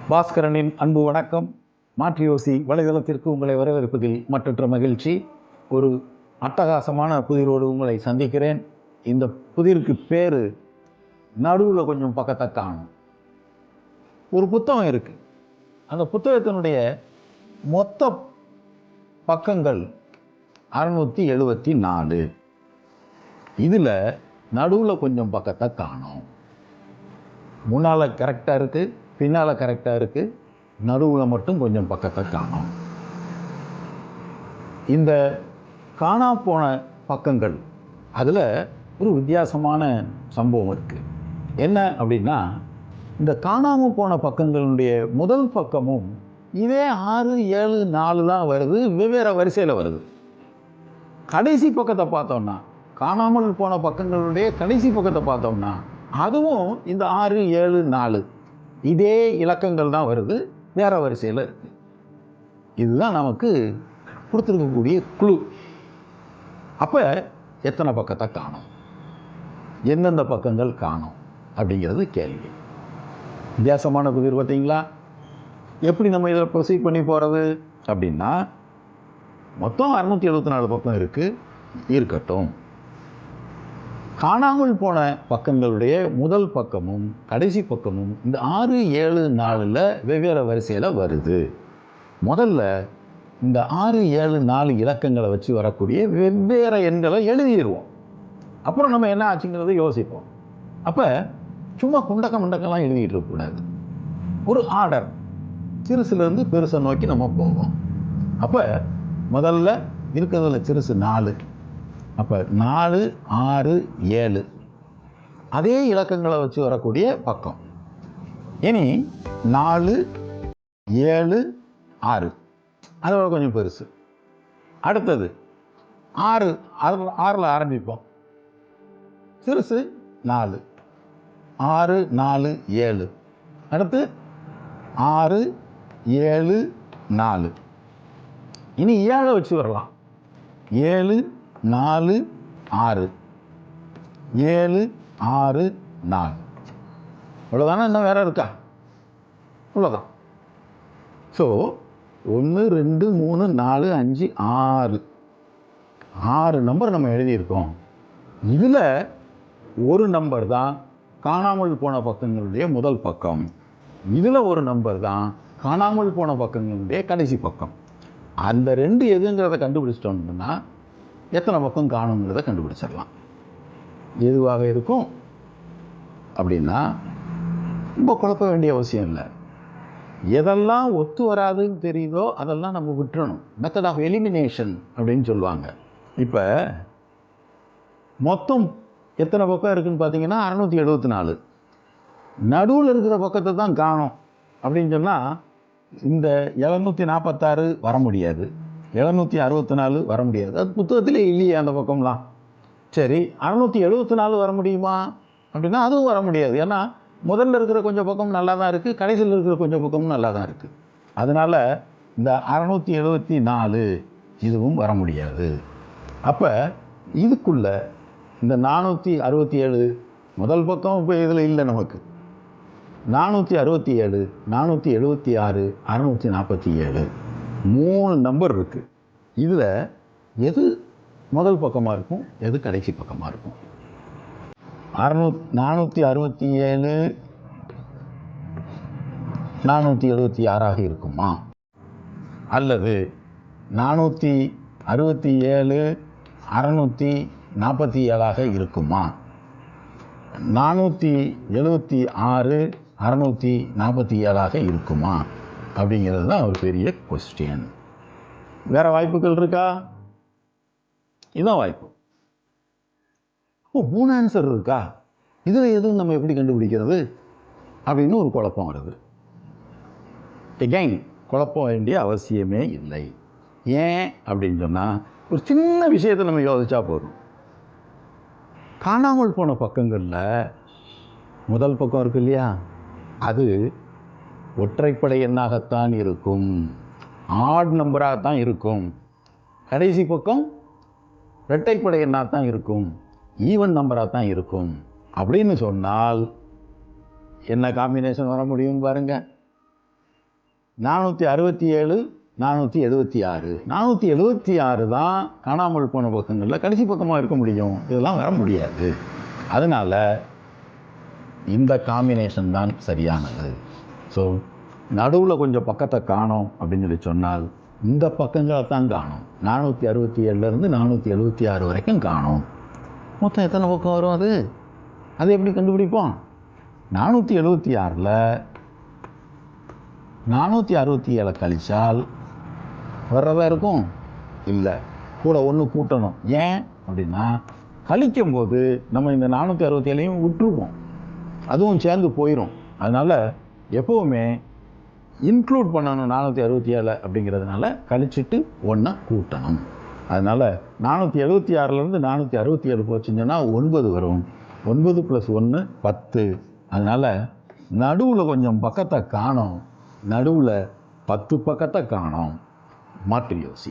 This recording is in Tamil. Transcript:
பாஸ்கரனின் அன்பு வணக்கம். மாற்றியோசி வலைதளத்திற்கு உங்களை வரவேற்பதில் மற்றற்ற மகிழ்ச்சி. ஒரு அட்டகாசமான புதிரோடு உங்களை சந்திக்கிறேன். இந்த புதிருக்கு பேர் நடுவில் கொஞ்சம் பக்கத்தை காணும். ஒரு புத்தகம் இருக்குது. அந்த புத்தகத்தினுடைய மொத்த பக்கங்கள் 674. இதில் நடுவில் கொஞ்சம் பக்கத்தை காணும். முன்னால் கரெக்டாக இருக்குது, பின்னால் கரெக்டாக இருக்குது, நடுவில் மட்டும் கொஞ்சம் பக்கத்தை காணும். இந்த காணா போன பக்கங்கள் அதில் ஒரு வித்தியாசமான சம்பவம் இருக்குது. என்ன அப்படின்னா, இந்த காணாமல் போன பக்கங்களுடைய முதல் பக்கமும் இதே 6, 7, 4 தான் வருது, வெவ்வேறு வரிசையில் வருது. கடைசி பக்கத்தை பார்த்தோம்னா, காணாமல் போன பக்கங்களுடைய கடைசி பக்கத்தை பார்த்தோம்னா அதுவும் இந்த 6, 7, 4 இதே இலக்கங்கள் தான் வருது, வேற வரிசையில் இருக்கு. இதுதான் நமக்கு கொடுத்துருக்கக்கூடிய குழு. அப்போ எத்தனை பக்கத்தை காணும், எந்தெந்த பக்கங்கள் காணும் அப்படிங்கிறது கேள்வி. வித்தியாசமான புதிர் பார்த்தீங்களா? எப்படி நம்ம இதை ப்ரொசீட் பண்ணி போகிறது அப்படின்னா, மொத்தம் 674 பக்கம் இருக்கட்டும். காணாமல் போன பக்கங்களுடைய முதல் பக்கமும் கடைசி பக்கமும் இந்த 6, 7, 4 வெவ்வேறு வரிசையில் வருது. முதல்ல இந்த 6, 7, 4 இலக்கங்களை வச்சு வரக்கூடிய வெவ்வேறு எண்களை எழுதிடுவோம். அப்புறம் நம்ம என்ன ஆச்சுங்கிறத யோசிப்போம். அப்போ சும்மா குண்டக்கெல்லாம் எழுதிட்டு இருக்கக்கூடாது. ஒரு ஆர்டர், சிறுசுலேருந்து பெருசை நோக்கி நம்ம போவோம். அப்போ முதல்ல இருக்கிறதுல சிறுசு 4. அப்போ 4, 6, 7 அதே இலக்கங்களை வச்சு வரக்கூடிய பக்கம். இனி 4, 7, 6 அதோட கொஞ்சம் பெருசு. அடுத்தது 6, 6ல் ஆரம்பிப்போம். சிறுசு 4, 6, 4, 7. அடுத்து 6, 7, 4. இனி 7 வச்சு வரலாம். 7, 4, 6 7, 6, 4 அவ்வளோதானே? இன்னும் வேற இருக்கா? இவ்வளோதான். ஸோ 1, 2, 3, 4, 5, 6 நம்பர் நம்ம எழுதியிருக்கோம். இதில் ஒரு நம்பர் தான் காணாமல் போன பக்கங்களுடைய முதல் பக்கம். இதில் ஒரு நம்பர் தான் காணாமல் போன பக்கங்களுடைய கடைசி பக்கம். அந்த 2 எதுங்கிறத கண்டுபிடிச்சிட்டோம்னா எத்தனை பக்கம் காணுங்கிறத கண்டுபிடிச்சிடலாம். எதுவாக இருக்கும் அப்படின்னா ரொம்ப குழப்ப வேண்டிய அவசியம் இல்லை. எதெல்லாம் ஒத்து வராதுன்னு தெரியுதோ அதெல்லாம் நம்ம விட்டுறணும். மெத்தட் ஆஃப் எலிமினேஷன் அப்படின்னு சொல்லுவாங்க. இப்போ மொத்தம் எத்தனை பக்கம் இருக்குதுன்னு பார்த்தீங்கன்னா 674. நடுவில் இருக்கிற பக்கத்தை தான் காணும் அப்படின்னு சொன்னால் இந்த 746 வர முடியாது, 764 வர முடியாது. அது புத்தகத்திலே இல்லையே அந்த பக்கம்லாம். சரி, 674 வர முடியுமா அப்படின்னா அதுவும் வர முடியாது. ஏன்னா முதல்ல இருக்கிற கொஞ்சம் பக்கம் நல்லா தான் இருக்குது, கடைசியில் இருக்கிற கொஞ்சம் பக்கமும் நல்லா தான் இருக்குது. அதனால் இந்த 674 இதுவும் வர முடியாது. அப்போ இதுக்குள்ள இந்த 467 முதல் பக்கம் இப்போ இதில் இல்லை. நமக்கு 467, 476, 647 3 நம்பர் இருக்குது. இதில் எது முதல் பக்கமாக இருக்கும், எது கடைசி பக்கமாக இருக்கும்? 467 476 இருக்குமா? அல்லது 467 647 இருக்குமா? 476 647 இருக்குமா? அப்படிங்கிறது தான் ஒரு பெரிய கொஸ்டின். வேறு வாய்ப்புகள் இருக்கா? இதுதான் வாய்ப்பு. 3 ஆன்சர் இருக்கா? இதில் எதுவும் நம்ம எப்படி கண்டுபிடிக்கிறது அப்படின்னு ஒரு குழப்பம் வருது. எகைன் குழப்பம் வேண்டிய அவசியமே இல்லை. ஏன் அப்படின்னு சொன்னால் ஒரு சின்ன விஷயத்தை நம்ம யோசிச்சா போதும். காணாமல் போன பக்கங்களில் முதல் பக்கம் இருக்கு இல்லையா, அது ஒற்றைப்படை எண்ணாகத்தான் இருக்கும், ஆட் நம்பராகத்தான் இருக்கும். கடைசி பக்கம் இரட்டைப்படை எண்ணாக தான் இருக்கும், ஈவன் நம்பராக தான் இருக்கும். அப்படின்னு சொன்னால் என்ன காம்பினேஷன் வர முடியும் பாருங்கள். 467, 476. 476 தான் காணாமல் போன பக்கங்களில் கடைசி பக்கமாக இருக்க முடியும். இதெல்லாம் வர முடியாது. அதனால் இந்த காம்பினேஷன் தான் சரியானது. ஸோ நடுவில் கொஞ்சம் பக்கத்தை காணோம் அப்படின்னு சொல்லி சொன்னால் இந்த பக்கங்களை தான் காணும். 467லேருந்து 476 வரைக்கும் காணும். மொத்தம் எத்தனை பக்கம் வரும் அது? அதை எப்படி கண்டுபிடிப்போம்? 476ல் 467 கழிச்சால் வர்றதா இருக்கும்? இல்லை, கூட ஒன்று கூட்டணும். ஏன் அப்படின்னா கழிக்கும்போது நம்ம இந்த 467ஐயும் விட்டுருவோம், அதுவும் சேர்ந்து போயிடும். அதனால் எப்போவுமே இன்க்ளூட் பண்ணணும் 467 அப்படிங்கிறதுனால கழிச்சிட்டு ஒன்றை கூட்டணும். அதனால் 476லேருந்து 467 போச்சுன்னு சொன்னால் 9 வரும். 9 + 1 10. அதனால் நடுவில் கொஞ்சம் பக்கத்தை காணோம், நடுவில் 10 பக்கத்தை காணோம். மாற்றி யோசி.